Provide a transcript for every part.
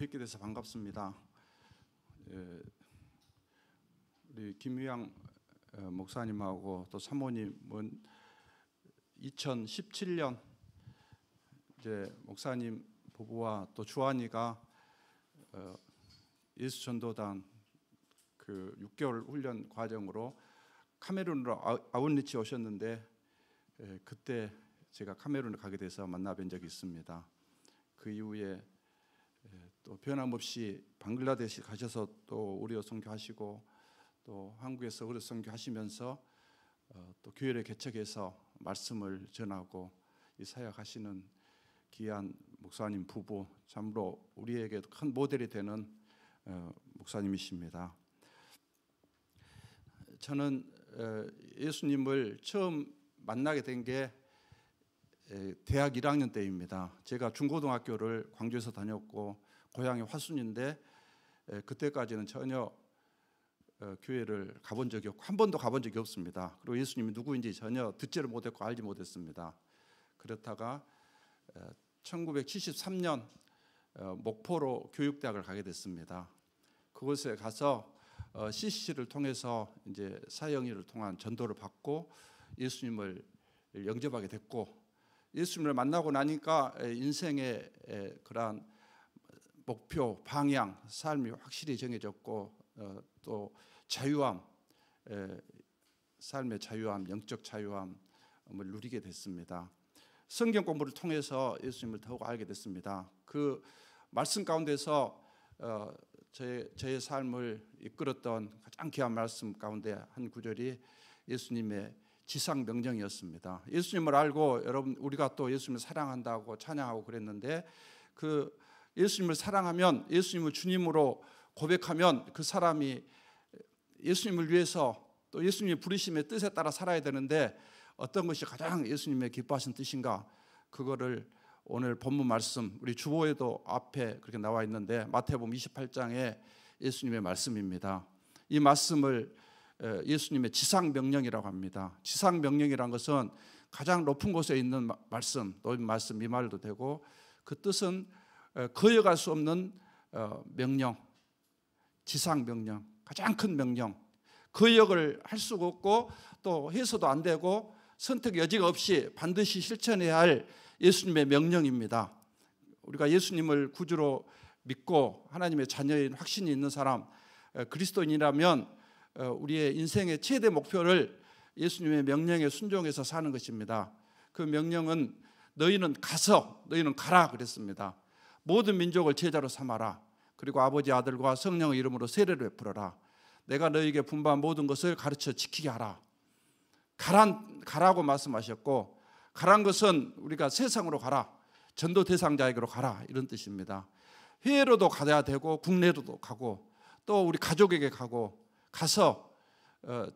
뵙게 돼서 반갑습니다. 우리 김유양 목사님하고 또 사모님은 2017년 이제 목사님 부부와 또 주한이가 예수전도단 그 6개월 훈련 과정으로 카메룬으로 아웃리치 오셨는데 그때 제가 카메룬을 가게 돼서 만나뵌 적이 있습니다. 그 이후에 또 변함없이 방글라데시 가셔서 또 우리어 선교하시고 또 한국에서 우리어 선교하시면서 또 교회를 개척해서 말씀을 전하고 이 사역하시는 귀한 목사님 부부, 참으로 우리에게 큰 모델이 되는 목사님이십니다. 저는 예수님을 처음 만나게 된 게 대학 1학년 때입니다. 제가 중고등학교를 광주에서 다녔고 고향이 화순인데 그때까지는 전혀 교회를 가본 적이 없고 한 번도 가본 적이 없습니다. 그리고 예수님이 누구인지 전혀 듣지를 못했고 알지 못했습니다. 그렇다가 1973년 목포로 교육대학을 가게 됐습니다. 그곳에 가서 CCC를 통해서 이제 사형일을 통한 전도를 받고 예수님을 영접하게 됐고, 예수님을 만나고 나니까 인생의 그러한 목표, 방향, 삶이 확실히 정해졌고 또 자유함, 삶의 자유함, 영적 자유함을 누리게 됐습니다. 성경 공부를 통해서 예수님을 더욱 알게 됐습니다. 그 말씀 가운데서 저의 삶을 이끌었던 가장 귀한 말씀 가운데 한 구절이 예수님의 지상 명령이었습니다. 예수님을 알고 여러분 우리가 또 예수님을 사랑한다고 찬양하고 그랬는데, 그 예수님을 사랑하면, 예수님을 주님으로 고백하면 그 사람이 예수님을 위해서 또 예수님의 부르심의 뜻에 따라 살아야 되는데, 어떤 것이 가장 예수님의 기뻐하신 뜻인가, 그거를 오늘 본문 말씀, 우리 주보에도 앞에 그렇게 나와 있는데 마태복음 28장에 예수님의 말씀입니다. 이 말씀을 예수님의 지상 명령이라고 합니다. 지상 명령이란 것은 가장 높은 곳에 있는 말씀, 높은 말씀 이 말도 되고, 그 뜻은 거역할 수 없는 명령, 지상 명령, 가장 큰 명령, 거역을 할 수가 없고 또 해서도 안 되고 선택 여지가 없이 반드시 실천해야 할 예수님의 명령입니다. 우리가 예수님을 구주로 믿고 하나님의 자녀인 확신이 있는 사람, 그리스도인이라면 우리의 인생의 최대 목표를 예수님의 명령에 순종해서 사는 것입니다. 그 명령은 너희는 가라 그랬습니다. 모든 민족을 제자로 삼아라. 그리고 아버지, 아들과 성령의 이름으로 세례를 베풀어라. 내가 너희에게 분부한 모든 것을 가르쳐 지키게 하라. 가라고 말씀하셨고, 가란 것은 우리가 세상으로 가라, 전도 대상자에게로 가라, 이런 뜻입니다. 해외로도 가야 되고 국내로도 가고 또 우리 가족에게 가서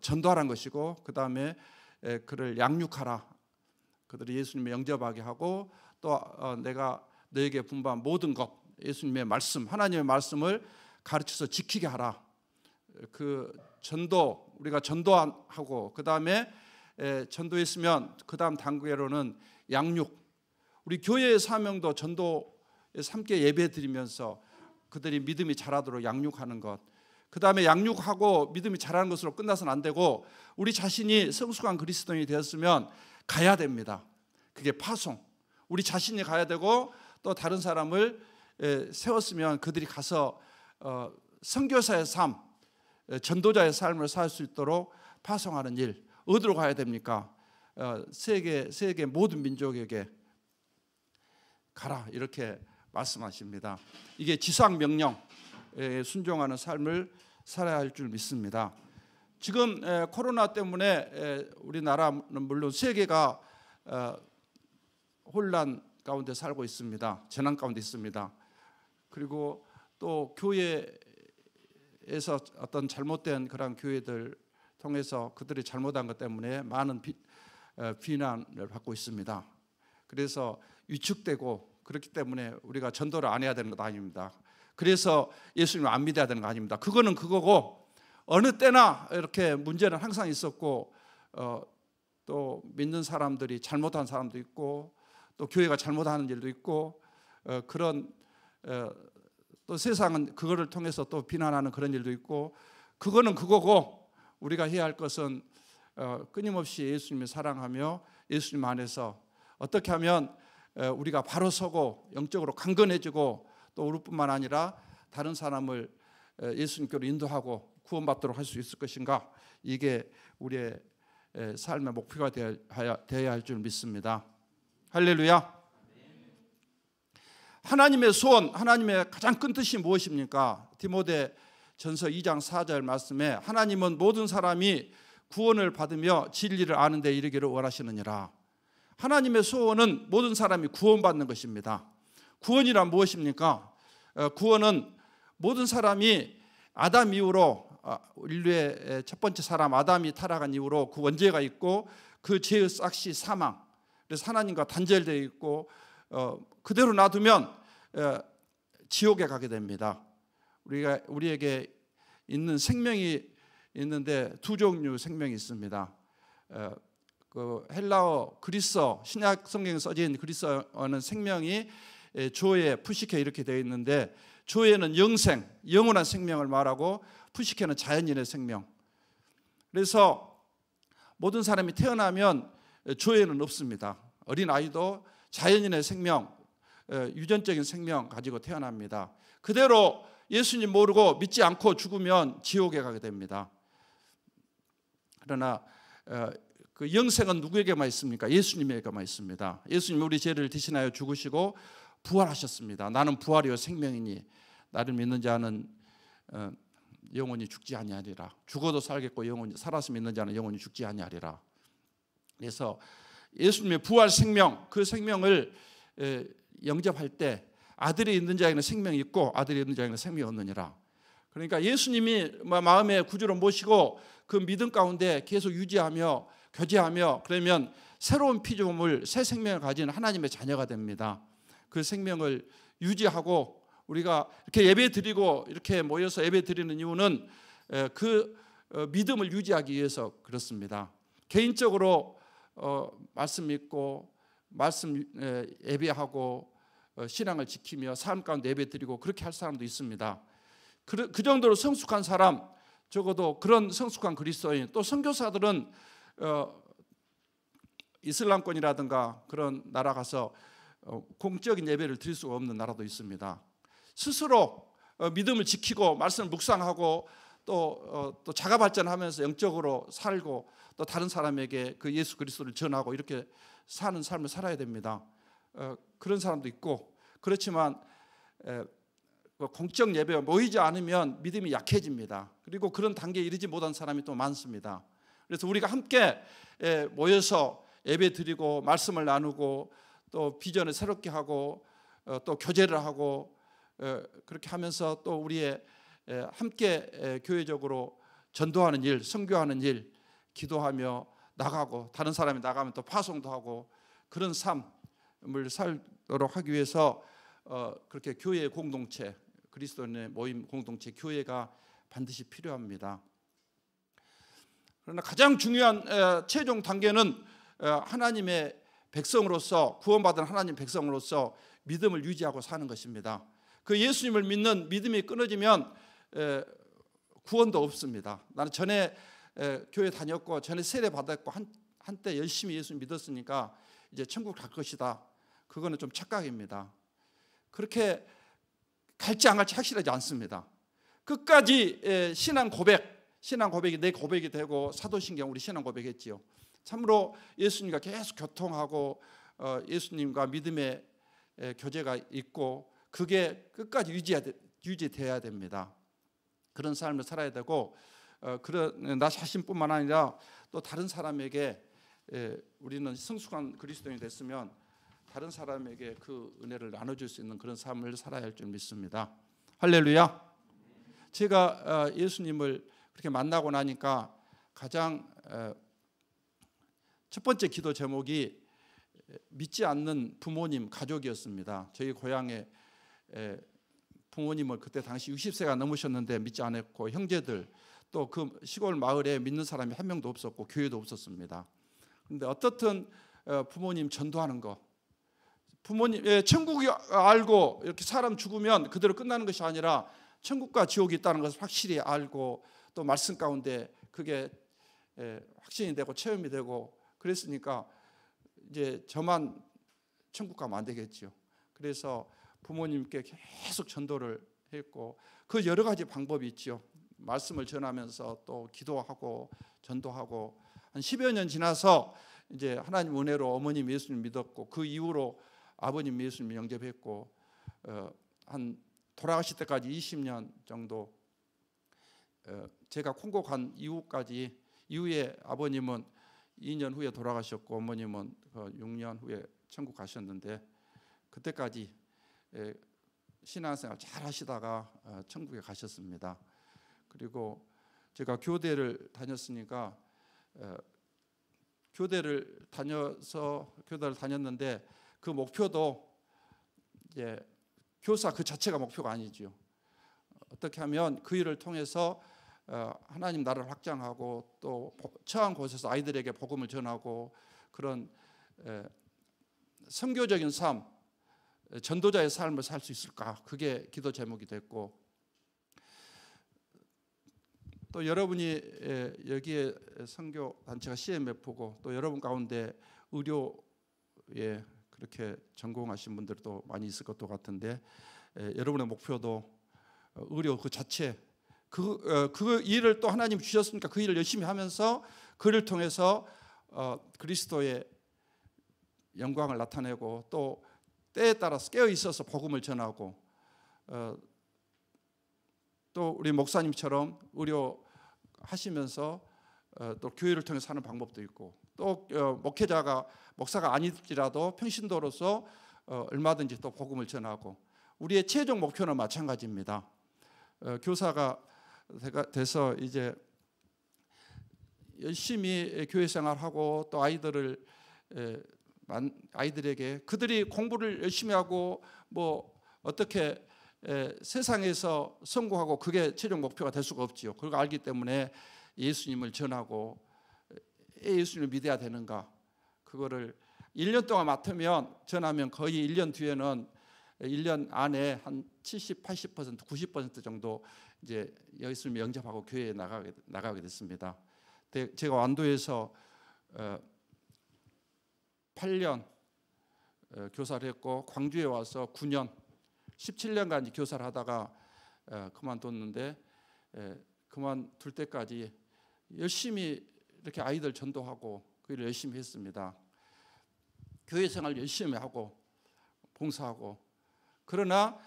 전도하라는 것이고, 그 다음에 그를 양육하라. 그들이 예수님을 영접하게 하고 또 내가 너에게 분부한 모든 것, 예수님의 말씀, 하나님의 말씀을 가르쳐서 지키게 하라. 그 전도, 우리가 전도하고 그 다음에 전도했으면 그 다음 단계로는 양육. 우리 교회의 사명도 전도에 함께 예배 드리면서 그들이 믿음이 자라도록 양육하는 것. 그 다음에 양육하고 믿음이 자라는 것으로 끝나서는 안 되고, 우리 자신이 성숙한 그리스도인이 되었으면 가야 됩니다. 그게 파송. 우리 자신이 가야 되고 또 다른 사람을 세웠으면 그들이 가서 선교사의 삶, 전도자의 삶을 살 수 있도록 파송하는 일. 어디로 가야 됩니까? 세계 모든 민족에게 가라, 이렇게 말씀하십니다. 이게 지상 명령에 순종하는 삶을 살아야 할 줄 믿습니다. 지금 코로나 때문에 우리나라는 물론 세계가 혼란 가운데 살고 있습니다. 재난 가운데 있습니다. 그리고 또 교회에서 어떤 잘못된 그런 교회들 통해서 그들이 잘못한 것 때문에 많은 비난을 받고 있습니다. 그래서 위축되고, 그렇기 때문에 우리가 전도를 안 해야 되는 것 아닙니다. 그래서 예수님을 안 믿어야 되는 거 아닙니다. 그거는 그거고, 어느 때나 이렇게 문제는 항상 있었고 또 믿는 사람들이 잘못한 사람도 있고 또 교회가 잘못하는 일도 있고 그런 또 세상은 그거를 통해서 또 비난하는 그런 일도 있고, 그거는 그거고 우리가 해야 할 것은 끊임없이 예수님을 사랑하며 예수님 안에서 어떻게 하면 우리가 바로 서고 영적으로 강건해지고 또 우리뿐만 아니라 다른 사람을 예수님께로 인도하고 구원받도록 할 수 있을 것인가, 이게 우리의 삶의 목표가 되어야 할 줄 믿습니다. 할렐루야. 하나님의 소원, 하나님의 가장 큰 뜻이 무엇입니까? 디모데전서 2장 4절 말씀에 하나님은 모든 사람이 구원을 받으며 진리를 아는 데 이르기를 원하시느니라. 하나님의 소원은 모든 사람이 구원받는 것입니다. 구원이란 무엇입니까? 구원은 모든 사람이 아담 이후로, 인류의 첫 번째 사람 아담이 타락한 이후로 그 원죄가 있고 그 죄의 싹시 사망, 그래서 하나님과 단절되어 있고 그대로 놔두면 지옥에 가게 됩니다. 우리에게 있는 생명이 있는데 두 종류 생명이 있습니다. 그 헬라어, 그리스어, 신약 성경에 써진 그리스어는 생명이 조에, 푸시케 이렇게 되어 있는데, 조에는 영생, 영원한 생명을 말하고 푸시케는 자연인의 생명. 그래서 모든 사람이 태어나면 조에는 없습니다. 어린 아이도 자연인의 생명, 유전적인 생명 가지고 태어납니다. 그대로 예수님 모르고 믿지 않고 죽으면 지옥에 가게 됩니다. 그러나 그 영생은 누구에게만 있습니까? 예수님에게만 있습니다. 예수님 우리 죄를 대신하여 죽으시고 부활하셨습니다. 나는 부활이요 생명이니 나를 믿는 자는 영원히 죽지 아니하리라. 죽어도 살겠고 영원히 살아서 믿는 자는 영원히 죽지 아니하리라. 그래서 예수님의 부활 생명, 그 생명을 영접할 때 아들이 있는 자에게는 생명이 있고 아들이 있는 자에게는 생명이 없느니라. 그러니까 예수님이 마음의 구주로 모시고 그 믿음 가운데 계속 유지하며 교제하며, 그러면 새로운 피조물, 새 생명을 가진 하나님의 자녀가 됩니다. 그 생명을 유지하고 우리가 이렇게 예배 드리고 이렇게 모여서 예배 드리는 이유는 그 믿음을 유지하기 위해서 그렇습니다. 개인적으로 말씀 믿고 말씀 예배하고 신앙을 지키며 삶 가운데 예배 드리고 그렇게 할 사람도 있습니다. 그 정도로 성숙한 사람, 적어도 그런 성숙한 그리스도인, 또 선교사들은 이슬람권이라든가 그런 나라 가서 공적인 예배를 드릴 수가 없는 나라도 있습니다. 스스로 믿음을 지키고 말씀을 묵상하고 또 자가 발전하면서 영적으로 살고 또 다른 사람에게 그 예수 그리스도를 전하고 이렇게 사는 삶을 살아야 됩니다. 그런 사람도 있고, 그렇지만 공적 예배에 모이지 않으면 믿음이 약해집니다. 그리고 그런 단계에 이르지 못한 사람이 또 많습니다. 그래서 우리가 함께 모여서 예배 드리고 말씀을 나누고 또 비전을 새롭게 하고 또 교제를 하고 그렇게 하면서 또 우리의 함께 교회적으로 전도하는 일, 선교하는 일, 기도하며 나가고 다른 사람이 나가면 또 파송도 하고 그런 삶을 살도록 하기 위해서 그렇게 교회의 공동체, 그리스도인의 모임 공동체, 교회가 반드시 필요합니다. 그러나 가장 중요한 최종 단계는 하나님의 백성으로서, 구원받은 하나님 백성으로서 믿음을 유지하고 사는 것입니다. 그 예수님을 믿는 믿음이 끊어지면 구원도 없습니다. 나는 전에 교회 다녔고 전에 세례 받았고 한때 열심히 예수 믿었으니까 이제 천국 갈 것이다. 그거는 좀 착각입니다. 그렇게 갈지 안 갈지 확실하지 않습니다. 끝까지 신앙 고백이 내 고백이 되고, 사도신경 우리 신앙 고백했지요. 참으로 예수님과 계속 교통하고 예수님과 믿음의 교제가 있고 그게 끝까지 유지되어야 됩니다. 그런 삶을 살아야 되고, 나 자신뿐만 아니라 또 다른 사람에게, 우리는 성숙한 그리스도인이 됐으면 다른 사람에게 그 은혜를 나눠줄 수 있는 그런 삶을 살아야 할 줄 믿습니다. 할렐루야. 제가 예수님을 그렇게 만나고 나니까 가장 첫 번째 기도 제목이 믿지 않는 부모님, 가족이었습니다. 저희 고향에 부모님을 그때 당시 60세가 넘으셨는데 믿지 않았고, 형제들 또 그 시골 마을에 믿는 사람이 한 명도 없었고 교회도 없었습니다. 그런데 어떻든 부모님 전도하는 거, 부모님, 천국이 알고 이렇게 사람 죽으면 그대로 끝나는 것이 아니라 천국과 지옥이 있다는 것을 확실히 알고 또 말씀 가운데 그게 확신이 되고 체험이 되고 그랬으니까 이제 저만 천국 가면 안 되겠죠. 그래서 부모님께 계속 전도를 했고 그 여러 가지 방법이 있죠. 말씀을 전하면서 또 기도하고 전도하고 한 10여 년 지나서 이제 하나님 은혜로 어머님 예수님 믿었고 그 이후로 아버님 예수님 영접했고 한 돌아가실 때까지 20년 정도 제가 콩고 간 이후에 아버님은 2년 후에 돌아가셨고 어머님은 6년 후에 천국 가셨는데 그때까지 신앙생활 잘 하시다가 천국에 가셨습니다. 그리고 제가 교대를 다녔으니까 교대를 다녔는데 그 목표도 이제 교사 그 자체가 목표가 아니죠. 어떻게 하면 그 일을 통해서 하나님 나라를 확장하고 또 처한 곳에서 아이들에게 복음을 전하고 그런 선교적인 삶, 전도자의 삶을 살 수 있을까? 그게 기도 제목이 됐고 또 여러분이 여기에 선교 단체가 CMF고 또 여러분 가운데 의료에 그렇게 전공하신 분들도 많이 있을 것도 같은데 여러분의 목표도 의료 그 자체 그 일을 또 하나님 주셨으니까 그 일을 열심히 하면서 그를 통해서 그리스도의 영광을 나타내고 또 때에 따라서 깨어 있어서 복음을 전하고 또 우리 목사님처럼 의료하시면서 또 교회를 통해서 사는 방법도 있고 또 목사가 아닐지라도 평신도로서 얼마든지 또 복음을 전하고 우리의 최종 목표는 마찬가지입니다. 교사가 돼서 이제 열심히 교회 생활하고 또 아이들에게 그들이 공부를 열심히 하고 뭐 어떻게 세상에서 성공하고 그게 최종 목표가 될 수가 없지요. 그걸 알기 때문에 예수님을 전하고 예수님을 믿어야 되는가 그거를 1년 동안 맡으면 전하면 거의 1년 뒤에는 1년 안에 한 70, 80%, 90% 정도 이제 예수님을 영접하고 교회에 나가게 됐습니다. 제가 완도에서 8년 교사를 했고 광주에 와서 9년 17년간 교사를 하다가 그만뒀는데 그만둘 때까지 열심히 이렇게 아이들 전도하고 그 일을 열심히 했습니다. 교회 생활 열심히 하고 봉사하고 그러나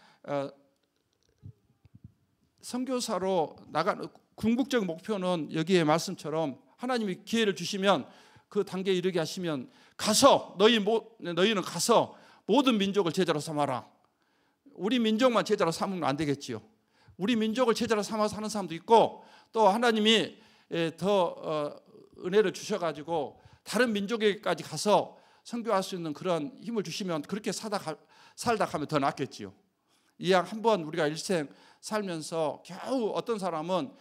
선교사로 나가는 궁극적 목표는 여기에 말씀처럼 하나님이 기회를 주시면 그 단계에 이르게 하시면 가서 너희는 가서 모든 민족을 제자로 삼아라. 우리 민족만 제자로 삼으면 안 되겠지요. 우리 민족을 제자로 삼아서 하는 사람도 있고 또 하나님이 더 은혜를 주셔가지고 다른 민족에까지 가서 선교할 수 있는 그런 힘을 주시면 그렇게 살다 가면 더 낫겠지요. 이왕 한번 우리가 일생 살면서 겨우 어떤 사람은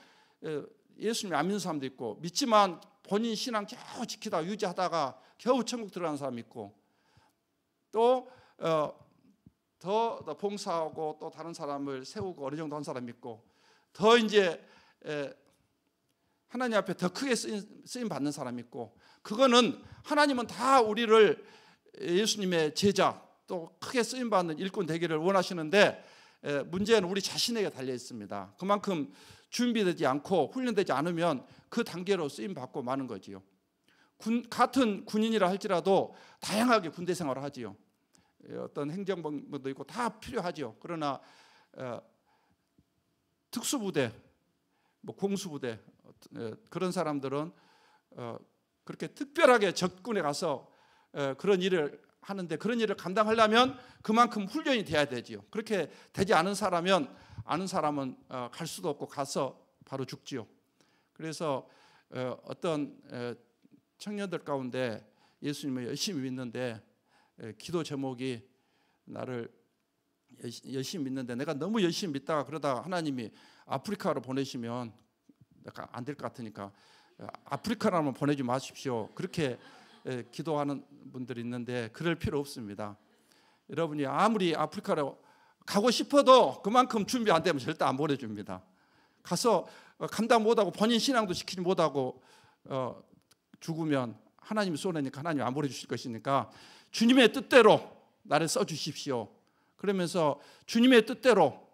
예수님 안 믿는 사람도 있고 믿지만 본인 신앙 겨우 지키다가 유지하다가 겨우 천국 들어가는 사람이 있고 또 더 봉사하고 또 다른 사람을 세우고 어느 정도 한 사람이 있고 더 이제 하나님 앞에 더 크게 쓰임 받는 사람이 있고 그거는 하나님은 다 우리를 예수님의 제자 또 크게 쓰임 받는 일꾼 되기를 원하시는데 문제는 우리 자신에게 달려 있습니다. 그만큼 준비되지 않고 훈련되지 않으면 그 단계로 쓰임 받고 마는 거지요. 같은 군인이라 할지라도 다양하게 군대 생활을 하지요. 어떤 행정병도 있고 다 필요하죠. 그러나 특수부대, 공수부대 그런 사람들은 그렇게 특별하게 적군에 가서 그런 일을 하는데 그런 일을 감당하려면 그만큼 훈련이 돼야 되지요. 그렇게 되지 않은 사람은 갈 수도 없고 가서 바로 죽지요. 그래서 어떤 청년들 가운데 예수님을 열심히 믿는데 기도 제목이 나를 열심히 믿는데 내가 너무 열심히 믿다가 그러다가 하나님이 아프리카로 보내시면 내가 안 될 것 같으니까 아프리카로 보내지 마십시오. 그렇게 기도하는 분들이 있는데 그럴 필요 없습니다. 여러분이 아무리 아프리카로 가고 싶어도 그만큼 준비 안 되면 절대 안 보내줍니다. 가서 감당 못하고 본인 신앙도 지키지 못하고 죽으면 하나님이 쏘내니까 하나님이 안 보내주실 것이니까 주님의 뜻대로 나를 써주십시오. 그러면서 주님의 뜻대로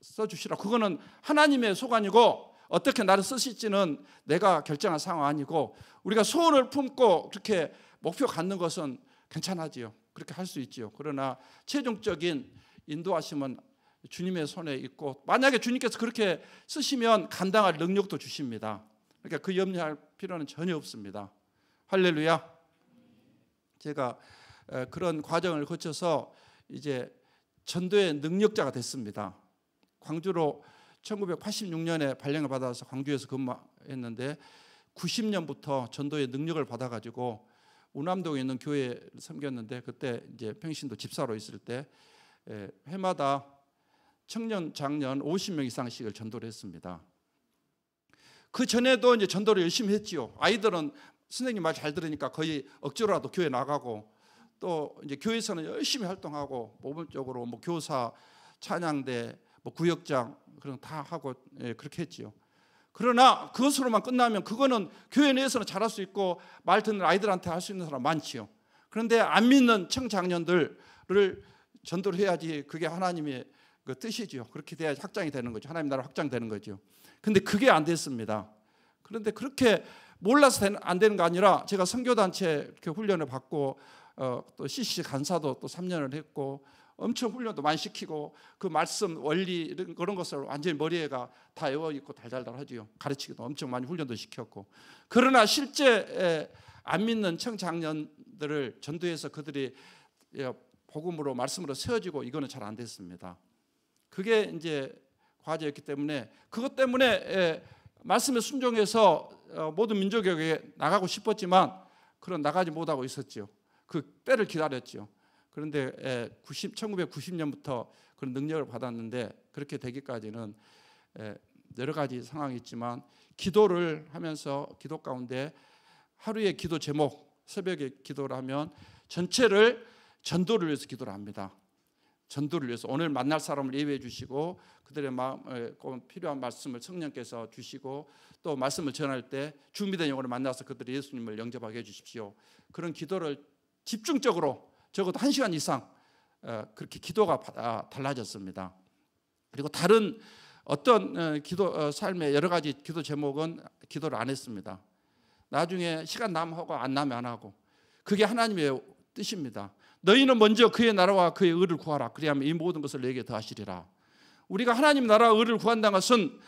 써주시라. 그거는 하나님의 소관이고 어떻게 나를 쓰실지는 내가 결정한 상황 아니고 우리가 소원을 품고 그렇게 목표 갖는 것은 괜찮아지요. 그렇게 할 수 있지요. 그러나 최종적인 인도하심은 주님의 손에 있고 만약에 주님께서 그렇게 쓰시면 감당할 능력도 주십니다. 그러니까 그 염려할 필요는 전혀 없습니다. 할렐루야. 제가 그런 과정을 거쳐서 이제 전도의 능력자가 됐습니다. 광주로 1986년에 발령을 받아서 광주에서 근무했는데 90년부터 전도의 능력을 받아가지고 우남동에 있는 교회를 섬겼는데 그때 이제 평신도 집사로 있을 때 해마다 청년 장년 50명 이상씩을 전도를 했습니다. 그 전에도 이제 전도를 열심히 했지요. 아이들은 선생님 말 잘 들으니까 거의 억지로라도 교회 나가고 또 이제 교회에서는 열심히 활동하고 모범적으로 뭐 교사, 찬양대, 뭐 구역장 그런 다 하고 그렇게 했지요. 그러나 그것으로만 끝나면 그거는 교회 내에서는 잘할 수 있고 말 듣는 아이들한테 할 수 있는 사람 많지요. 그런데 안 믿는 청장년들을 전도를 해야지 그게 하나님의 그 뜻이지요. 그렇게 돼야지 확장이 되는 거죠. 하나님 나라 확장되는 거죠. 근데 그게 안 됐습니다. 그런데 그렇게 몰라서 안 되는 거 아니라 제가 선교단체 이렇게 훈련을 받고 또 CC 간사도 또 3년을 했고 엄청 훈련도 많이 시키고 그 말씀 원리 그런 것을 완전히 머리에가 다 외워 있고 달달달 하지요. 가르치기도 엄청 많이 훈련도 시켰고 그러나 실제 안 믿는 청장년들을 전도해서 그들이 복음으로 말씀으로 세워지고 이거는 잘 안 됐습니다. 그게 이제 과제였기 때문에 그것 때문에 말씀에 순종해서 모든 민족에게 나가고 싶었지만 그런 나가지 못하고 있었죠. 그 때를 기다렸죠. 그런데 1990년부터 그런 능력을 받았는데 그렇게 되기까지는 여러 가지 상황이 있지만 기도를 하면서 기도 가운데 하루의 기도 제목 새벽에 기도를 하면 전체를 전도를 위해서 기도를 합니다. 전도를 위해서 오늘 만날 사람을 예배해 주시고 그들의 마음에 꼭 필요한 말씀을 성령께서 주시고 또 말씀을 전할 때 준비된 영혼을 만나서 그들이 예수님을 영접하게 해 주십시오. 그런 기도를 집중적으로 적어도 1시간 이상 그렇게 기도가 달라졌습니다. 그리고 다른 어떤 기도 삶의 여러 가지 기도 제목은 기도를 안 했습니다. 나중에 시간 나면 하고 안 나면 안 하고 그게 하나님의 뜻입니다. 너희는 먼저 그의 나라와 그의 의를 구하라. 그리하면 이 모든 것을 너에게 더하시리라. 우리가 하나님 나라와 의를 구한다는 것은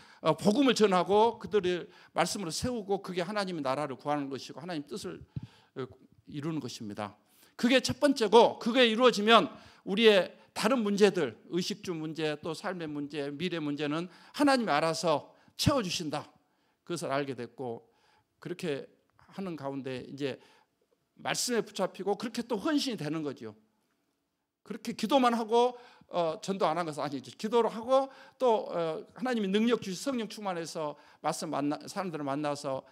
복음을 전하고 그들의 말씀으로 세우고 그게 하나님의 나라를 구하는 것이고 하나님 뜻을 이루는 것입니다. 그게 첫 번째고 그게 이루어지면 우리의 다른 문제들 의식주 문제 또 삶의 문제 미래 문제는 하나님이 알아서 채워주신다. 그것을 알게 됐고 그렇게 하는 가운데 이제 말씀에 붙잡히고 그렇게 또 헌신이 되는 거죠. 그렇게 기도만 하고 전도 안 한 것은 아니죠. 기도를 하고 또 하나님이 능력 주시 성령 충만해서 말씀 사람들을 만나서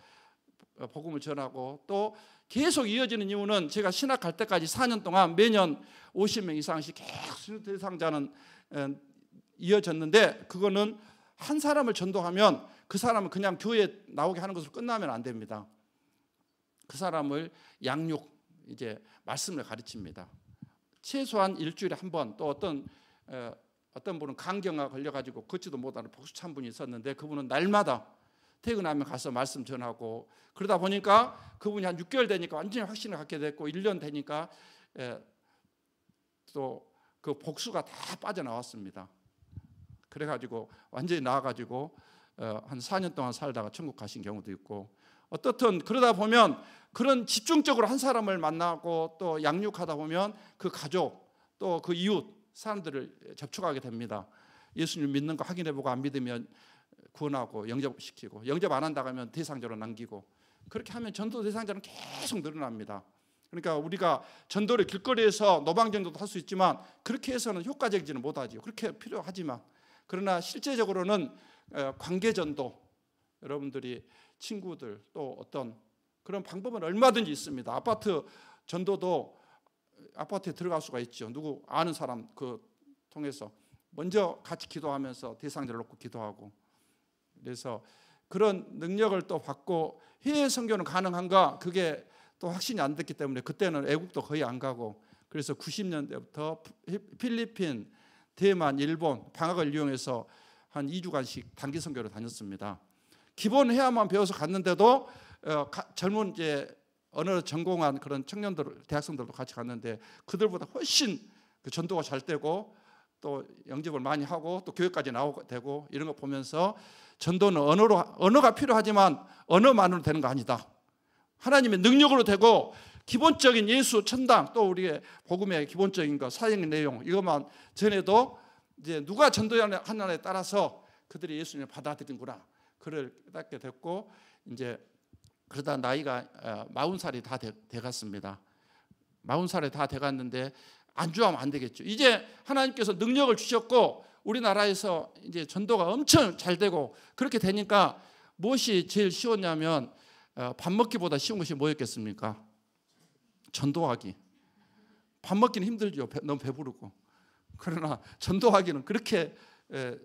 복음을 전하고 또 계속 이어지는 이유는 제가 신학 갈 때까지 4년 동안 매년 50명 이상씩 계속 대상자는 이어졌는데 그거는 한 사람을 전도하면 그 사람은 그냥 교회에 나오게 하는 것으로 끝나면 안 됩니다. 그 사람을 양육 이제 말씀을 가르칩니다. 최소한 일주일에 한 번 또 어떤 분은 간경화 걸려가지고 걷지도 못하는 복수찬 분이 있었는데 그분은 날마다 퇴근하면 가서 말씀 전하고 그러다 보니까 그분이 한 6개월 되니까 완전히 확신을 갖게 됐고 1년 되니까 또 그 복수가 다 빠져나왔습니다. 그래가지고 완전히 나아가지고 한 4년 동안 살다가 천국 가신 경우도 있고 어떻든 그러다 보면 그런 집중적으로 한 사람을 만나고 또 양육하다 보면 그 가족 또 그 이웃 사람들을 접촉하게 됩니다. 예수님 믿는 거 확인해보고 안 믿으면 구원하고 영접시키고 영접 안 한다고 하면 대상자로 남기고 그렇게 하면 전도 대상자는 계속 늘어납니다. 그러니까 우리가 전도를 길거리에서 노방전도도 할 수 있지만 그렇게 해서는 효과적이지는 못하죠. 그렇게 필요하지만 그러나 실제적으로는 관계전도 여러분들이 친구들 또 어떤 그런 방법은 얼마든지 있습니다. 아파트 전도도 아파트에 들어갈 수가 있죠. 누구 아는 사람 통해서 먼저 같이 기도하면서 대상자를 놓고 기도하고. 그래서 그런 능력을 또 받고 해외 선교는 가능한가? 그게 또 확신이 안 됐기 때문에 그때는 애국도 거의 안 가고, 그래서 90년대부터 필리핀, 대만, 일본 방학을 이용해서 한 2주간씩 단기 선교를 다녔습니다. 기본 해야만 배워서 갔는데도 젊은 이제 언어를 전공한 그런 청년들, 대학생들도 같이 갔는데 그들보다 훨씬 그 전도가 잘 되고 또 영접을 많이 하고 또 교회까지 나오게 되고, 이런 거 보면서 전도는 언어가 필요하지만 언어만으로 되는 거 아니다. 하나님의 능력으로 되고 기본적인 예수, 천당, 또 우리의 복음의 기본적인 거, 사역의 내용, 이것만 전해도 이제 누가 전도하느냐에 따라서 그들이 예수님을 받아들이는구나, 그를 깨닫게 됐고, 이제 그러다 나이가 40살이 다 돼갔습니다. 40살이 다 돼갔는데 안주하면 안 되겠죠. 이제 하나님께서 능력을 주셨고 우리나라에서 이제 전도가 엄청 잘 되고 그렇게 되니까 무엇이 제일 쉬웠냐면 밥 먹기보다 쉬운 것이 뭐였겠습니까? 전도하기. 밥 먹기는 힘들죠. 너무 배부르고. 그러나 전도하기는 그렇게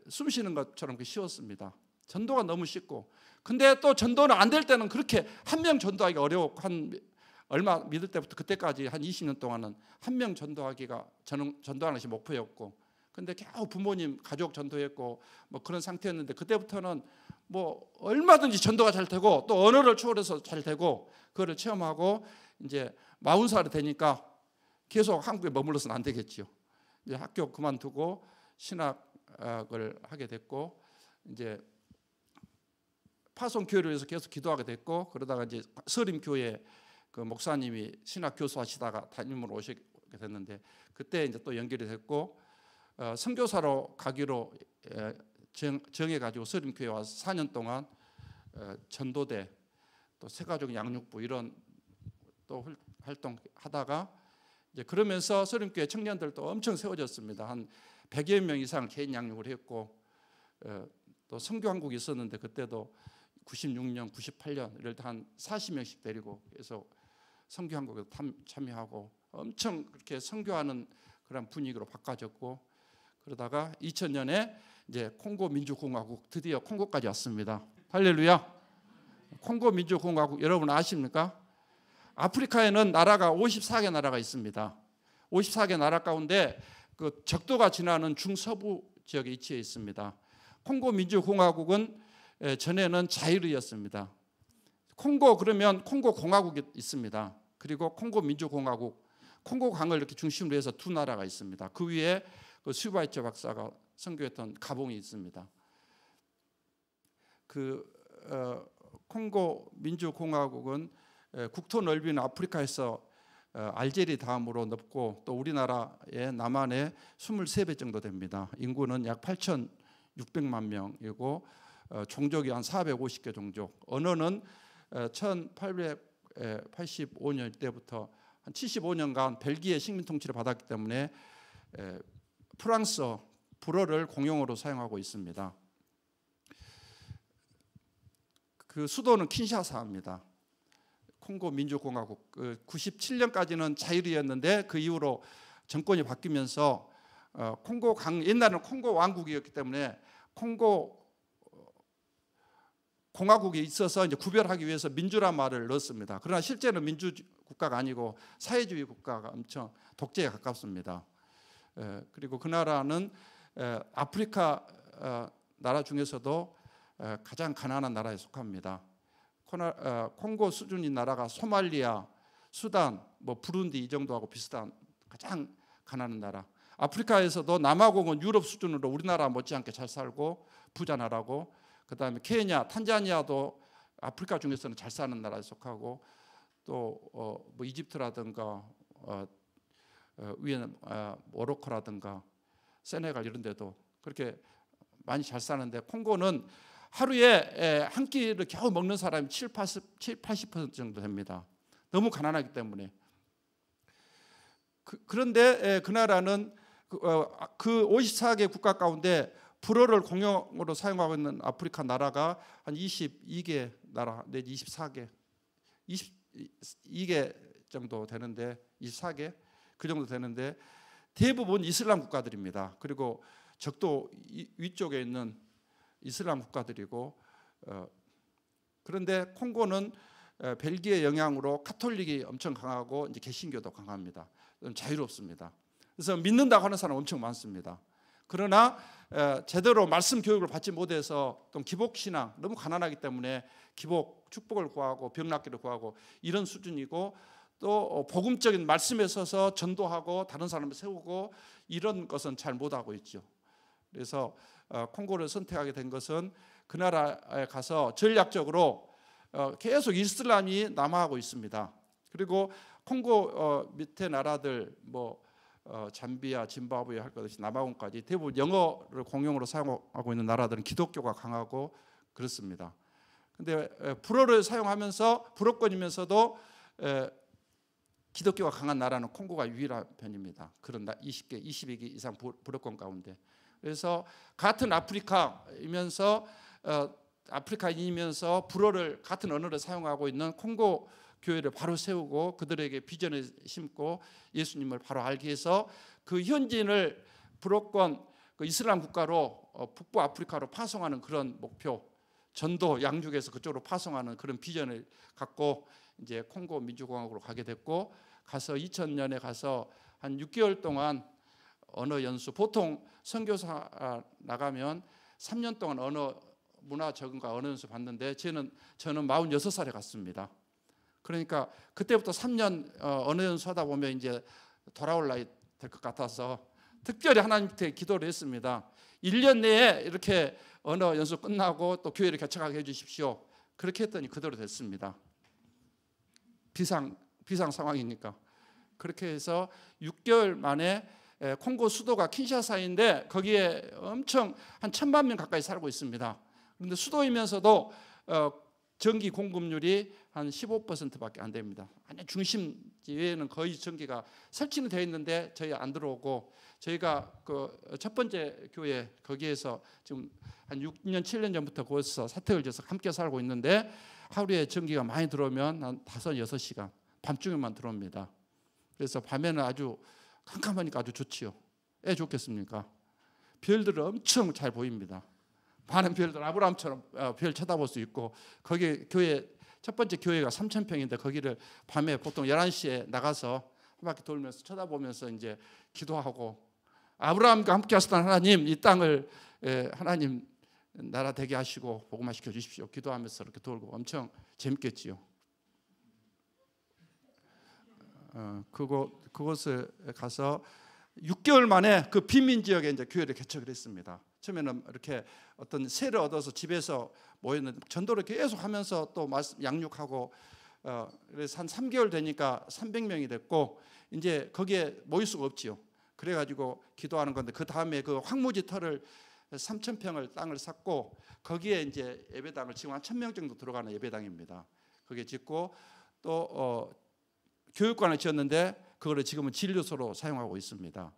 숨 쉬는 것처럼 쉬웠습니다. 전도가 너무 쉽고. 근데 또 전도는 안 될 때는 그렇게 한 명 전도하기가 어려웠고, 한 얼마 믿을 때부터 그때까지 한 20년 동안은 한 명 전도하기가 전도하는 것이 목표였고, 근데 겨우 부모님 가족 전도했고 뭐 그런 상태였는데, 그때부터는 뭐 얼마든지 전도가 잘 되고 또 언어를 초월해서 잘 되고, 그거를 체험하고 이제 40살이 되니까 계속 한국에 머물러서는 안 되겠죠. 이제 학교 그만두고 신학을 하게 됐고, 이제 파송교회를 위해서 계속 기도하게 됐고, 그러다가 이제 서림교회 그 목사님이 신학 교수하시다가 담임으로 오시게 됐는데, 그때 이제 또 연결이 됐고, 선교사로 가기로 정해가지고 서림교회 와서 4년 동안 전도대, 또 새가족 양육부 이런 또 활동하다가, 이제 그러면서 서림교회 청년들도 엄청 세워졌습니다. 한 100여 명 이상 개인 양육을 했고, 또 선교한국이 있었는데 그때도 96년, 98년 이럴 때 한 40명씩 데리고 해서 선교한국에 참여하고 엄청 그렇게 선교하는 그런 분위기로 바꿔졌고, 그러다가 2000년에 이제 콩고 민주공화국, 드디어 콩고까지 왔습니다. 할렐루야. 콩고 민주공화국 여러분 아십니까? 아프리카에는 나라가 54개 나라가 있습니다. 54개 나라 가운데 그 적도가 지나는 중서부 지역에 위치해 있습니다. 콩고 민주공화국은 전에는 자유르였습니다. 콩고 그러면 콩고 공화국이 있습니다. 그리고 콩고 민주공화국, 콩고 강을 이렇게 중심으로 해서 두 나라가 있습니다. 그 위에 그 슈바이처 박사가 선교했던 가봉이 있습니다. 콩고 민주공화국은 국토 넓이는 아프리카에서 알제리 다음으로 넓고, 또 우리나라의 남한의 23배 정도 됩니다. 인구는 약 8,600만 명이고 종족이 한 450개 종족. 언어는 1885년 때부터 한 75년간 벨기에 식민 통치를 받았기 때문에 프랑스어, 불어를 공용어로 사용하고 있습니다. 그 수도는 킨샤사입니다. 콩고 민주공화국. 97년까지는 자유리였는데 그 이후로 정권이 바뀌면서 콩고 강, 옛날에는 콩고 왕국이었기 때문에 콩고 공화국이 있어서 이제 구별하기 위해서 민주란 말을 넣었습니다. 그러나 실제는 민주 국가가 아니고 사회주의 국가가 엄청 독재에 가깝습니다. 그리고 그 나라는 아프리카 나라 중에서도 가장 가난한 나라에 속합니다. 콩고 수준인 나라가 소말리아, 수단, 뭐 부룬디 이 정도하고 비슷한 가장 가난한 나라. 아프리카에서도 남아공은 유럽 수준으로 우리나라 못지않게 잘 살고 부자 나라고, 그다음에 케냐, 탄자니아도 아프리카 중에서는 잘 사는 나라에 속하고, 또 뭐 이집트라든가 위에는 모로코라든가 세네갈 이런 데도 그렇게 많이 잘 사는데, 콩고는 하루에 한 끼를 겨우 먹는 사람이 80% 정도 됩니다. 너무 가난하기 때문에. 그런데 그 나라는 그 54개 국가 가운데 불어를 공용어로 사용하고 있는 아프리카 나라가 한 22개 나라 내지 24개, 22개 정도 되는데 24개. 그 정도 되는데 대부분 이슬람 국가들입니다. 그리고 적도 위쪽에 있는 이슬람 국가들이고 그런데 콩고는 벨기에 영향으로 카톨릭이 엄청 강하고 이제 개신교도 강합니다. 자유롭습니다. 그래서 믿는다고 하는 사람 엄청 많습니다. 그러나 제대로 말씀 교육을 받지 못해서 또 기복신앙, 너무 가난하기 때문에 기복, 축복을 구하고 병 낫기를 구하고 이런 수준이고 또 복음적인 말씀에 서서 전도하고 다른 사람을 세우고 이런 것은 잘 못하고 있죠. 그래서 콩고를 선택하게 된 것은 그 나라에 가서 전략적으로 계속 이슬람이 남하하고 있습니다. 그리고 콩고 밑에 나라들 뭐 잠비아, 짐바브웨 할 것 없이 남아공까지 대부분 영어를 공용으로 사용하고 있는 나라들은 기독교가 강하고 그렇습니다. 근데 불어를 사용하면서 불어권이면서도 기독교가 강한 나라는 콩고가 유일한 편입니다. 그런 20개, 22개 이상 불어권 가운데. 그래서 같은 아프리카이면서 아프리카인이면서 불어를 같은 언어를 사용하고 있는 콩고 교회를 바로 세우고 그들에게 비전을 심고 예수님을 바로 알게 해서 그 현지인을 불어권 그 이슬람 국가로 북부 아프리카로 파송하는 그런 목표, 전도 양육에서 그쪽으로 파송하는 그런 비전을 갖고 이제 콩고 민주공화국으로 가게 됐고 가서 2000년에 가서 한 6개월 동안 언어 연수, 보통 선교사 나가면 3년 동안 언어 문화 적응과 언어 연수 받는데 저는 46살에 갔습니다. 그러니까 그때부터 3년 언어 연수하다 보면 이제 돌아올 나이 될 것 같아서 특별히 하나님께 기도를 했습니다. 1년 내에 이렇게 언어 연수 끝나고 또 교회를 개척하게 해주십시오. 그렇게 했더니 그대로 됐습니다. 비상 상황이니까. 그렇게 해서 6개월 만에 콩고 수도가 킨샤사인데 거기에 엄청 한 1000만 명 가까이 살고 있습니다. 그런데 수도이면서도 전기 공급률이 한 15%밖에 안 됩니다. 아니 중심지에는 거의 전기가 설치는 되어 있는데 저희 안 들어오고 저희가 그 첫 번째 교회 거기에서 지금 한 6년 7년 전부터 거기서 사택을 지어서 함께 살고 있는데 하루에 전기가 많이 들어오면 한 5, 6시간 밤중에만 들어옵니다. 그래서 밤에는 아주 캄캄하니까 아주 좋지요. 애 좋겠습니까? 별들은 엄청 잘 보입니다. 많은 별들 아브라함처럼 별 쳐다볼 수 있고 거기 교회 첫 번째 교회가 3,000평인데 거기를 밤에 보통 11시에 나가서 한 바퀴 돌면서 쳐다보면서 이제 기도하고 아브라함과 함께 하셨던 하나님 이 땅을 하나님 나라 되게 하시고 복음화 시켜 주십시오. 기도하면서 이렇게 돌고 엄청 재밌겠지요. 그곳에 가서 6개월 만에 그 빈민 지역에 이제 교회를 개척을 했습니다. 처음에는 이렇게 어떤 세를 얻어서 집에서 모였는데 전도를 계속 하면서 또 양육하고 그래서 한 3개월 되니까 300명이 됐고 이제 거기에 모일 수가 없지요. 그래가지고 기도하는 건데 그 다음에 그 황무지 터를 3,000평을 땅을 샀고 거기에 이제 예배당을 지금 한 1,000명 정도 들어가는 예배당입니다. 거기에 짓고 또 교육관을 지었는데 그거를 지금은 진료소로 사용하고 있습니다.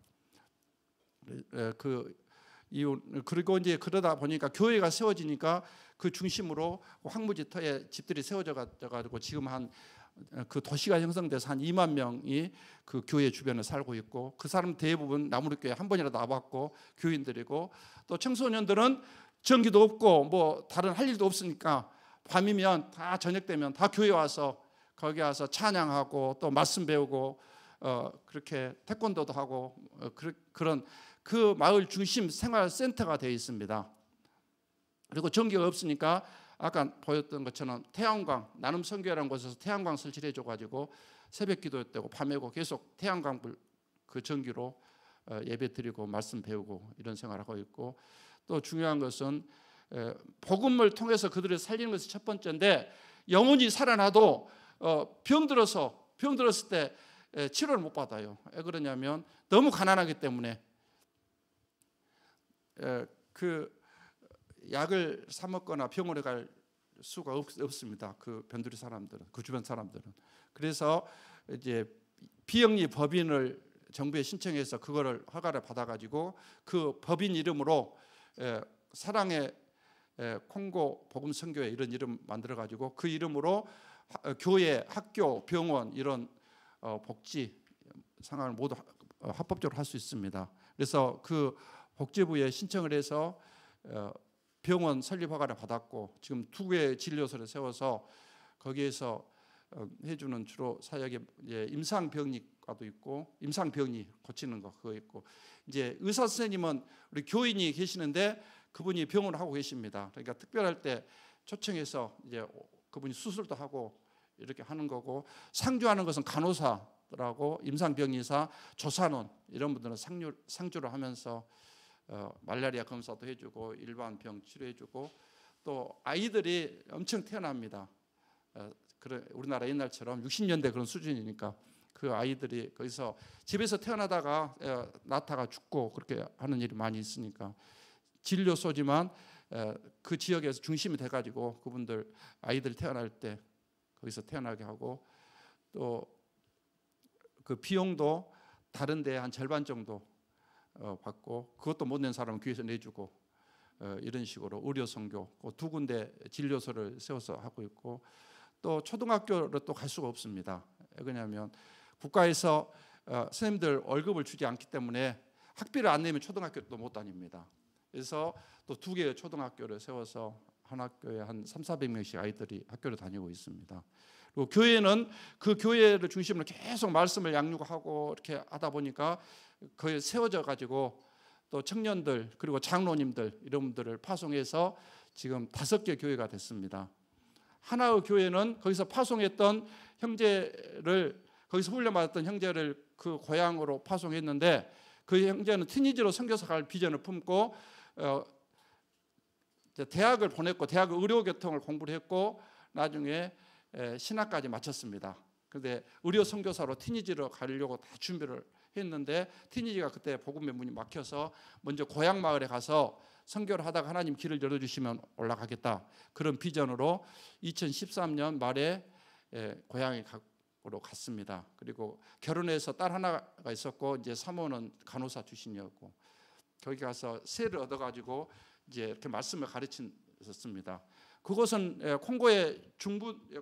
그리고 이제 그러다 보니까 교회가 세워지니까 그 중심으로 황무지 터에 집들이 세워져 가지고 지금 한 그 도시가 형성돼서 한 2만 명이 그 교회 주변에 살고 있고 그 사람 대부분 나무르교회 한 번이라도 와봤고 교인들이고 또 청소년들은 전기도 없고 뭐 다른 할 일도 없으니까 밤이면 다 저녁 되면 다 교회 와서 거기 와서 찬양하고 또 말씀 배우고 그렇게 태권도도 하고 그런 그 마을 중심 생활센터가 되어 있습니다. 그리고 전기가 없으니까 아까 보였던 것처럼 태양광 나눔 선교회라는 곳에서 태양광 설치를 해줘가지고 새벽 기도했다고 밤에고 계속 태양광 그 전기로 예배 드리고 말씀 배우고 이런 생활을 하고 있고 또 중요한 것은 복음을 통해서 그들을 살리는 것이 첫 번째인데 영혼이 살아나도 병들었을 때 치료를 못 받아요. 왜 그러냐면 너무 가난하기 때문에 그 약을 사 먹거나 병원에 갈 수가 없습니다. 그 변두리 사람들은 그 주변 사람들은 그래서 이제 비영리 법인을 정부에 신청해서 그거를 허가를 받아가지고 그 법인 이름으로 사랑의 콩고 복음 선교회 이런 이름 만들어가지고 그 이름으로 교회, 학교, 병원 이런 복지 상황을 모두 합법적으로 할 수 있습니다. 그래서 그 복지부에 신청을 해서 병원 설립 허가를 받았고 지금 2개의 진료소를 세워서 거기에서 해주는 주로 사역이 임상병리과도 있고 임상병리 고치는 거 그거 있고 이제 의사 선생님은 우리 교인이 계시는데 그분이 병원을 하고 계십니다. 그러니까 특별할 때 초청해서 이제 그분이 수술도 하고 이렇게 하는 거고 상주하는 것은 간호사들하고 임상병리사, 조산원 이런 분들은 상주를 하면서 말라리아 검사도 해주고 일반 병 치료해주고 또 아이들이 엄청 태어납니다. 우리나라 옛날처럼 60년대 그런 수준이니까 그 아이들이 거기서 집에서 태어나다가 낳다가 죽고 그렇게 하는 일이 많이 있으니까 진료소지만 그 지역에서 중심이 돼가지고 그분들 아이들 태어날 때 거기서 태어나게 하고 또 그 비용도 다른 데 한 절반 정도 받고 그것도 못 낸 사람은 교회에서 내주고 이런 식으로 의료 선교 2군데 진료소를 세워서 하고 있고 또 초등학교를 또 갈 수가 없습니다. 왜냐하면 국가에서 선생님들 월급을 주지 않기 때문에 학비를 안 내면 초등학교도 못 다닙니다. 그래서 또 2개의 초등학교를 세워서 한 학교에 한 300~400명씩 아이들이 학교를 다니고 있습니다. 그리고 교회는 그 교회를 중심으로 계속 말씀을 양육하고 이렇게 하다 보니까 거의 세워져 가지고 또 청년들 그리고 장로님들 이런 분들을 파송해서 지금 5개 교회가 됐습니다. 하나의 교회는 거기서 파송했던 형제를 거기서 훈련받았던 형제를 그 고향으로 파송했는데 그 형제는 티니지로 선교사 갈 비전을 품고 대학을 보냈고 대학 의료교통을 공부를 했고 나중에 신학까지 마쳤습니다. 그런데 의료 선교사로 티니지로 가려고 다 준비를 했는데 티니지가 그때 복음의 문이 막혀서 먼저 고향 마을에 가서 선교를 하다가 하나님 길을 열어주시면 올라가겠다 그런 비전으로 2013년 말에 고향으로 갔습니다. 그리고 결혼해서 딸 하나가 있었고 이제 사모는 간호사 출신이었고 거기 가서 세를 얻어가지고 이제 이렇게 말씀을 가르쳤습니다. 그곳은 콩고의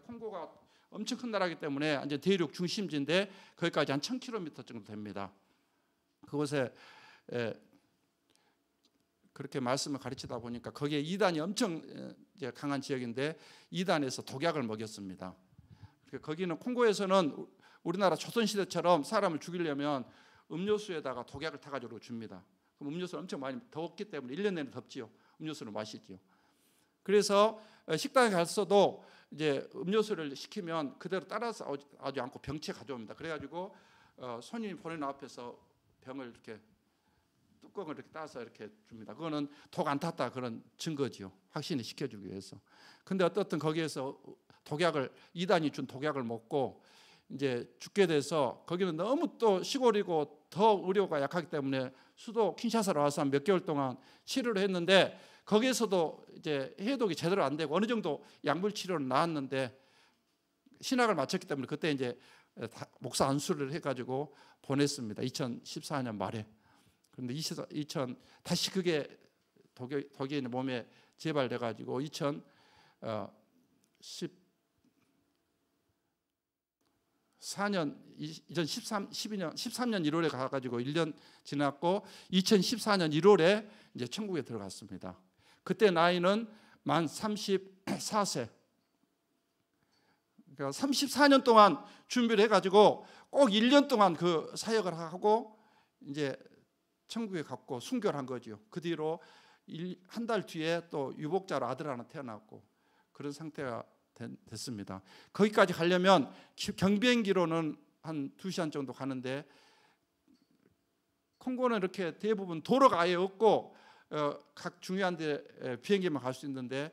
콩고가 엄청 큰 나라이기 때문에 이제 대륙 중심지인데 거기까지 한 1000km 정도 됩니다. 그곳에 그렇게 말씀을 가르치다 보니까 거기에 이단이 엄청 강한 지역인데 이단에서 독약을 먹였습니다. 거기는 콩고에서는 우리나라 조선시대처럼 사람을 죽이려면 음료수에다가 독약을 타가지고 줍니다. 그럼 음료수를 엄청 많이 더웠기 때문에 1년 내내 덥지요. 음료수를 마시지요. 그래서 식당에 갔어도 이제 음료수를 시키면 그대로 따라서 하지 않고 병채 가져옵니다. 그래가지고 손님이 보내는 앞에서 병을 이렇게 뚜껑을 이렇게 따서 이렇게 줍니다. 그거는 독 안 탔다 그런 증거지요. 확신을 시켜주기 위해서. 근데 어떻든 거기에서 이단이 준 독약을 먹고 이제 죽게 돼서 거기는 너무 또 시골이고 더 의료가 약하기 때문에 수도 킨샤사로 와서 몇 개월 동안 치료를 했는데 거기에서도 이제 해독이 제대로 안 되고 어느 정도 약물 치료는 나았는데 신학을 마쳤기 때문에 그때 이제 목사 안수를 해가지고 보냈습니다. 2014년 말에. 그런데 다시 그게 독일인의 몸에 재발돼가지고 2013년 1월에 가가지고 1년 지났고 2014년 1월에 이제 천국에 들어갔습니다. 그때 나이는 만 34세. 그러니까 34년 동안 준비를 해가지고 꼭 1년 동안 그 사역을 하고 이제 천국에 갔고 순교를 한 거죠. 그 뒤로 한 달 뒤에 또 유복자로 아들 하나 태어났고 그런 상태가 됐습니다. 거기까지 가려면 경비행기로는 한 2시간 정도 가는데 콩고는 이렇게 대부분 도로가 아예 없고 각 중요한 데 비행기만 갈 수 있는데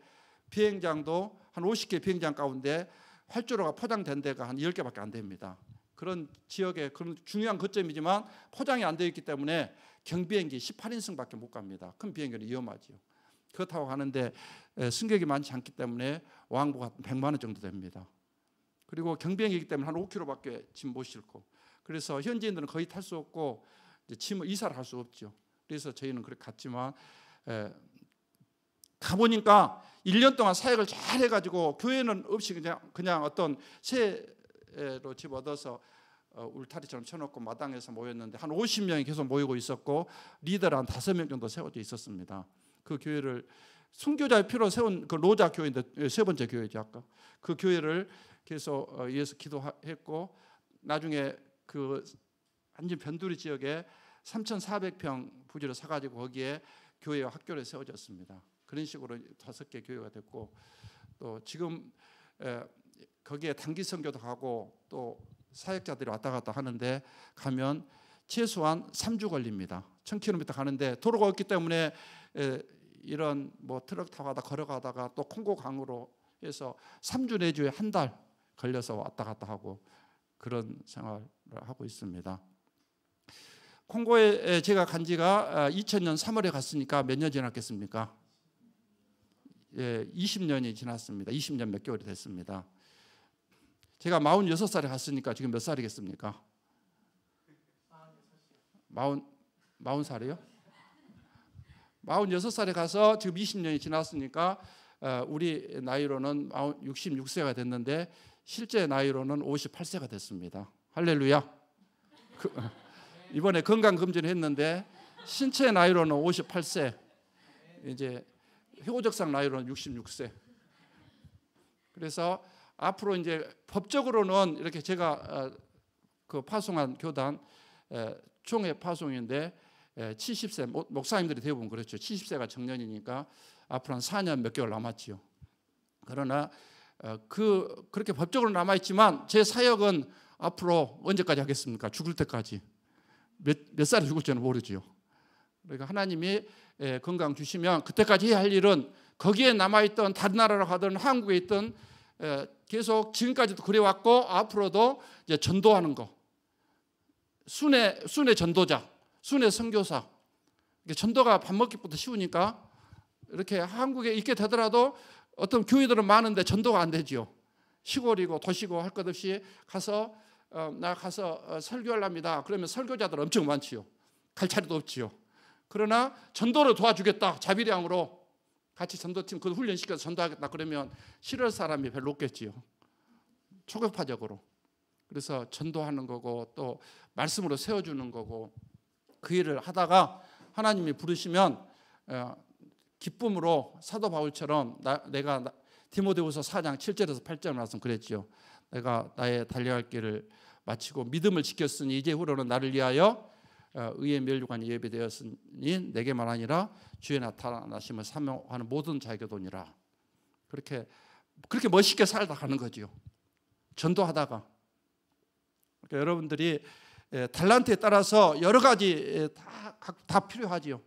비행장도 한 50개 비행장 가운데 활주로가 포장된 데가 한 10개밖에 안 됩니다. 그런 지역에 그런 중요한 거점이지만 포장이 안 되어 있기 때문에 경비행기 18인승밖에 못 갑니다. 큰 비행기는 위험하지요. 그렇다고 하는데 승객이 많지 않기 때문에 왕복가 100만 원 정도 됩니다. 그리고 경비행기이기 때문에 한 5kg밖에 짐 못 싣고 그래서 현지인들은 거의 탈 수 없고 짐을 이사를 할 수 없죠. 그래서 저희는 그렇게 갔지만 가보니까 1년 동안 사역을 잘 해가지고 교회는 없이 그냥 어떤 새로 집 얻어서 울타리처럼 쳐놓고 마당에서 모였는데 한 50명이 계속 모이고 있었고 리더를 한 5명 정도 세워져 있었습니다. 그 교회를 순교자의 피로 세운 그 로자 교회인데 3번째 교회죠. 아까 그 교회를 계속 위해서 기도했고 나중에 그 완전 변두리 지역에 3,400평 부지를 사가지고 거기에 교회와 학교를 세워졌습니다. 그런 식으로 5개 교회가 됐고 또 지금 거기에 단기 선교도 가고 또 사역자들이 왔다 갔다 하는데 가면 최소한 3주 걸립니다. 1,000km 가는데 도로가 없기 때문에 이런 뭐 트럭 타고 가다 걸어가다가 또 콩고 강으로 해서 3주 내주에 한 달 걸려서 왔다 갔다 하고 그런 생활을 하고 있습니다. 콩고에 제가 간 지가 2000년 3월에 갔으니까 몇 년 지났겠습니까? 20년이 지났습니다. 20년 몇 개월이 됐습니다. 제가 46살에 갔으니까 지금 몇 살이겠습니까? 40살이요? 46살에 가서 지금 20년이 지났으니까 우리 나이로는 66세가 됐는데 실제 나이로는 58세가 됐습니다. 할렐루야. 이번에 건강검진을 했는데 신체 나이로는 58세, 이제 효적상 나이로는 66세. 그래서 앞으로 이제 법적으로는 이렇게 제가 그 파송한 교단 총회 파송인데 70세 목사님들이 대부분 그렇죠. 70세가 정년이니까 앞으로 한 4년 몇 개월 남았지요. 그러나 그렇게 법적으로 남아 있지만 제 사역은 앞으로 언제까지 하겠습니까? 죽을 때까지. 몇 살에 죽을지는 모르지요. 그러니까 하나님이 건강 주시면 그때까지 해야 할 일은 거기에 남아있던 다른 나라로 가든 한국에 있던 계속 지금까지도 그래왔고 앞으로도 이제 전도하는 거. 순회 전도자, 순회 선교사. 전도가 밥 먹기부터 쉬우니까 이렇게 한국에 있게 되더라도 어떤 교회들은 많은데 전도가 안 되지요. 시골이고 도시고 할 것 없이 가서 나 가서 설교하랍니다. 그러면 설교자들 엄청 많지요. 갈 자리도 없지요. 그러나 전도를 도와주겠다. 자비량으로 같이 전도팀 그 훈련시켜서 전도하겠다. 그러면 싫을 사람이 별로 없겠지요. 초격파적으로. 그래서 전도하는 거고 또 말씀으로 세워주는 거고 그 일을 하다가 하나님이 부르시면 기쁨으로 사도 바울처럼 내가 디모데후서 4장 7절에서 8절 말씀 그랬죠. 내가 나의 달려갈 길을 마치고 믿음을 지켰으니 이제 후로는 나를 위하여 의의 면류관이 예배되었으니 내게만 아니라 주의 나타나심을 사모하는 모든 자에게도니라. 그렇게 멋있게 살다 가는 거지요. 전도하다가. 그러니까 여러분들이 달란트에 따라서 여러 가지 다 필요하지요.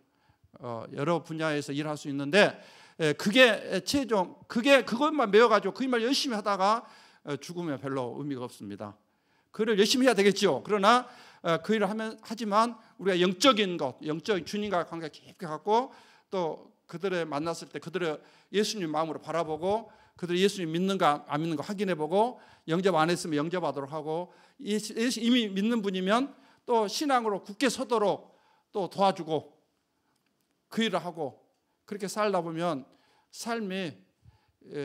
여러 분야에서 일할 수 있는데 그게 최종 그것만 배워가지고 그 일만 열심히 하다가 죽으면 별로 의미가 없습니다. 그를 열심히 해야 되겠죠. 그러나 그 일을 하지만 우리가 영적인 것, 영적인 주님과 관계 깊게 갖고 또 그들을 만났을 때 그들을 예수님 마음으로 바라보고 그들이 예수님 믿는가 안 믿는가 확인해보고 영접 안 했으면 영접하도록 하고 이미 믿는 분이면 또 신앙으로 굳게 서도록 또 도와주고 그 일을 하고 그렇게 살다 보면 삶이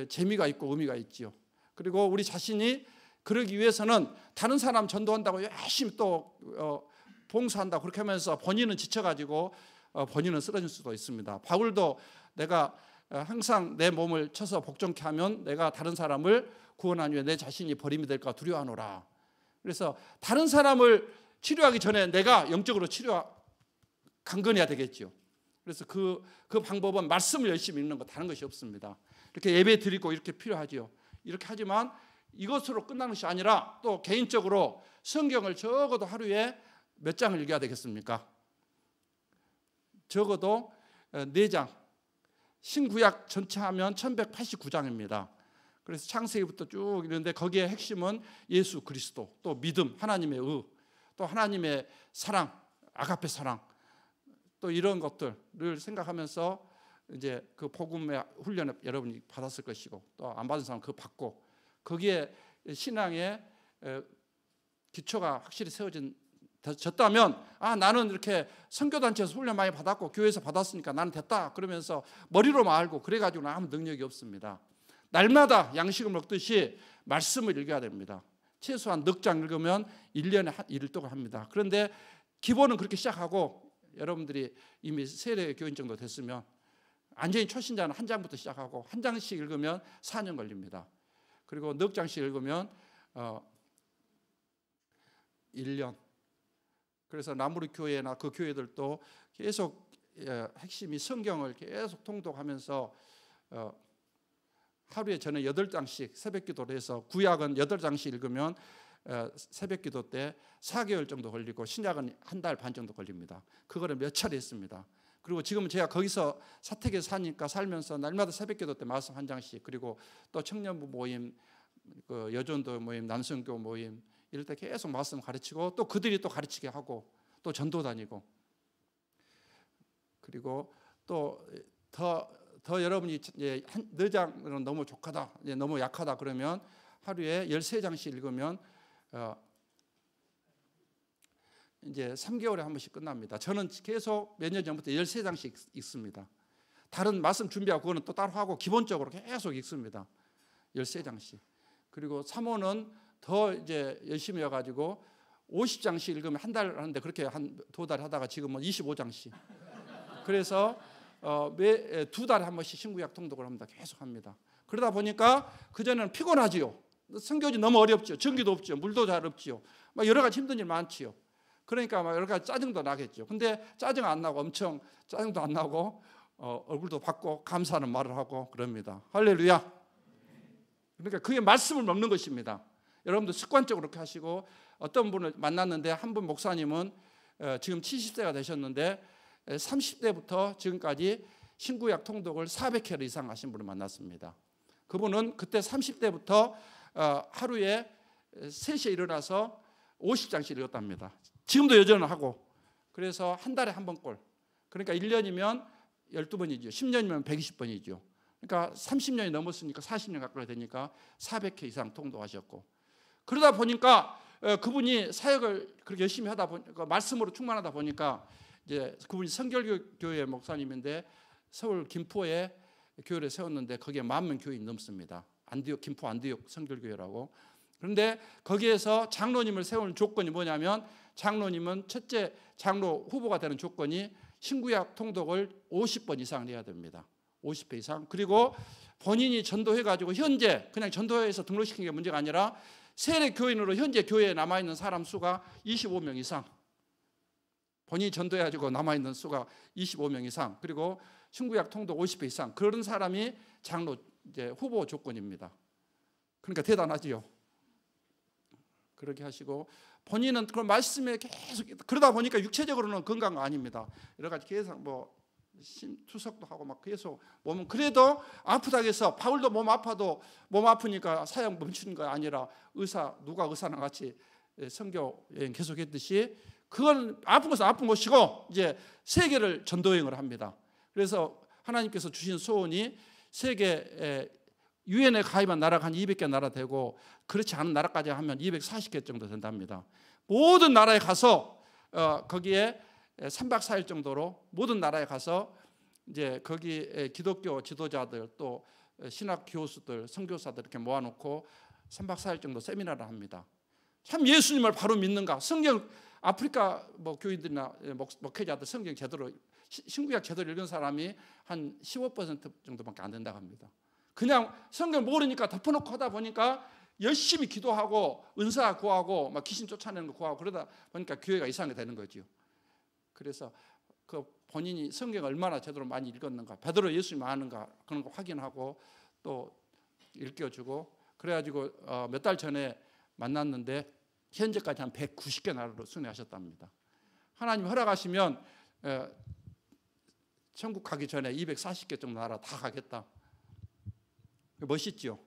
재미가 있고 의미가 있지요. 그리고 우리 자신이 그러기 위해서는 다른 사람 전도한다고 열심히 또 봉사한다고 그렇게 하면서 본인은 지쳐가지고 본인은 쓰러질 수도 있습니다. 바울도 내가 항상 내 몸을 쳐서 복종케 하면 내가 다른 사람을 구원한 후에 내 자신이 버림이 될까 두려워하노라. 그래서 다른 사람을 치료하기 전에 내가 영적으로 강건해야 되겠죠. 그래서 그 방법은 말씀을 열심히 읽는 거 다른 것이 없습니다. 이렇게 예배 드리고 이렇게 필요하지요. 이렇게 하지만 이것으로 끝나는 것이 아니라 또 개인적으로 성경을 적어도 하루에 몇 장을 읽어야 되겠습니까? 적어도 4장. 신구약 전체 하면 1189장입니다. 그래서 창세기부터 쭉 있는데 거기에 핵심은 예수 그리스도, 또 믿음, 하나님의 의, 또 하나님의 사랑, 아가페 사랑, 또 이런 것들을 생각하면서 이제 그 복음의 훈련을 여러분이 받았을 것이고 또 안 받은 사람은 그거 받고 거기에 신앙의 기초가 확실히 세워졌다면 나는 이렇게 선교단체에서 훈련 많이 받았고 교회에서 받았으니까 나는 됐다 그러면서 머리로만 알고 그래가지고는 아무 능력이 없습니다. 날마다 양식을 먹듯이 말씀을 읽어야 됩니다. 최소한 넉 장 읽으면 1년에 1독을 합니다. 그런데 기본은 그렇게 시작하고 여러분들이 이미 세례 교인 정도 됐으면 완전히 초신자는 한 장부터 시작하고 한 장씩 읽으면 4년 걸립니다. 그리고 넉 장씩 읽으면 1년. 그래서 나무르 교회나 그 교회들도 계속 핵심이 성경을 계속 통독하면서 하루에 저는 8장씩 새벽 기도를 해서 구약은 8장씩 읽으면 새벽 기도 때 4개월 정도 걸리고 신약은 한 달 반 정도 걸립니다. 그거를 몇 차례 했습니다. 그리고 지금 제가 거기서 사택에 사니까 살면서 날마다 새벽 기도 때 말씀 한 장씩, 그리고 또 청년부 모임, 그 여전도 모임, 남성교 모임 이럴 때 계속 말씀 가르치고 또 그들이 또 가르치게 하고 또 전도 다니고, 그리고 또 더 여러분이 이제 4장은 너무 족하다, 이제 너무 약하다 그러면 하루에 13장씩 읽으면 이제 3개월에 한 번씩 끝납니다. 저는 계속 몇 년 전부터 13장씩 읽습니다. 다른 말씀 준비하고 그거는 또 따로 하고 기본적으로 계속 읽습니다. 13장씩. 그리고 3호는 더 이제 열심히 해가지고 50장씩 읽으면 한 달 하는데 그렇게 한 2달 하다가 지금은 25장씩. 그래서 매 2달에 한 번씩 신구약 통독을 합니다. 계속 합니다. 그러다 보니까 그전에는 피곤하지요. 성경이 너무 어렵죠. 전기도 없죠. 물도 잘 없지요. 막 여러 가지 힘든 일 많지요. 그러니까 막 여러 가지 짜증도 나겠죠. 근데 짜증 안 나고 엄청 짜증도 안 나고 얼굴도 받고 감사하는 말을 하고 그럽니다. 할렐루야. 그러니까 그게 말씀을 먹는 것입니다. 여러분도 습관적으로 그렇게 하시고, 어떤 분을 만났는데 한 분 목사님은 지금 70세가 되셨는데 30대부터 지금까지 신구약 통독을 400회 이상 하신 분을 만났습니다. 그분은 그때 30대부터 하루에 3시에 일어나서 50장씩 읽었답니다. 지금도 여전히 하고, 그래서 한 달에 한 번꼴, 그러니까 1년이면 12번이죠. 10년이면 120번이죠. 그러니까 30년이 넘었으니까 40년 가까이 되니까 400회 이상 통독하셨고, 그러다 보니까 그분이 사역을 그렇게 열심히 하다 보니까, 말씀으로 충만하다 보니까, 이제 그분이 성결교회 목사님인데 서울 김포에 교회를 세웠는데 거기에 10,000명 교인이 넘습니다. 안디옥, 김포 안디옥 성결교회라고. 그런데 거기에서 장로님을 세우는 조건이 뭐냐면, 장로님은 첫째 장로 후보가 되는 조건이 신구약 통독을 50번 이상 해야 됩니다. 50회 이상. 그리고 본인이 전도해가지고 현재 그냥 전도회에서 등록시킨 게 문제가 아니라 세례 교인으로 현재 교회에 남아있는 사람 수가 25명 이상. 본인이 전도해가지고 남아있는 수가 25명 이상. 그리고 신구약 통독 50회 이상. 그런 사람이 장로 이제 후보 조건입니다. 그러니까 대단하지요. 그렇게 하시고, 본인은 그런 말씀에 계속, 그러다 보니까 육체적으로는 건강은 아닙니다. 여러 가지 계속 뭐 투석도 하고 막 계속 몸은, 그래도 아프다고 해서 바울도 몸 아파도 몸 아프니까 사역 멈추는 거 아니라 누가 의사랑 같이 선교 여행 계속했듯이, 그건 아픈 것은 아픈 것이고 이제 세계를 전도 여행을 합니다. 그래서 하나님께서 주신 소원이 세계 유엔에 가입한 나라가 한 200개 나라 되고, 그렇지 않은 나라까지 하면 240개 정도 된답니다. 모든 나라에 가서 거기에 3박 4일 정도로 모든 나라에 가서 이제 거기 기독교 지도자들 또 신학 교수들, 선교사들 이렇게 모아놓고 3박 4일 정도 세미나를 합니다. 참 예수님을 바로 믿는가? 성경, 아프리카 뭐 교인들이나 목회자들 성경 제대로, 신구약 제대로 읽은 사람이 한 15% 정도밖에 안 된다고 합니다. 그냥 성경 모르니까 덮어놓고 하다 보니까 열심히 기도하고 은사 구하고 막 귀신 쫓아내는 거 구하고 그러다 보니까 교회가 이상하게 되는 거죠. 그래서 그 본인이 성경을 얼마나 제대로 많이 읽었는가, 베드로 예수님 아는가 그런 거 확인하고 또 읽혀주고, 그래가지고 몇 달 전에 만났는데 현재까지 한 190개 나라로 순회하셨답니다. 하나님 허락하시면 천국 가기 전에 240개 정도 나라 다 가겠다. 멋있죠.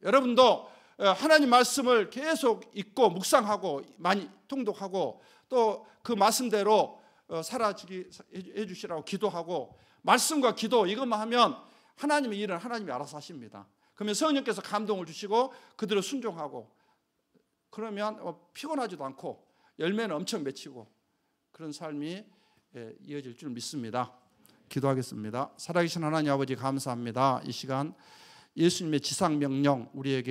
여러분도 하나님 말씀을 계속 읽고 묵상하고 많이 통독하고 또 그 말씀대로 살아지게 해주시라고 기도하고, 말씀과 기도 이것만 하면 하나님의 일은 하나님이 알아서 하십니다. 그러면 성령께서 감동을 주시고 그대로 순종하고, 그러면 피곤하지도 않고 열매는 엄청 맺히고 그런 삶이 이어질 줄 믿습니다. 기도하겠습니다. 살아계신 하나님 아버지 감사합니다. 이 시간 예수님의 지상 명령 우리에게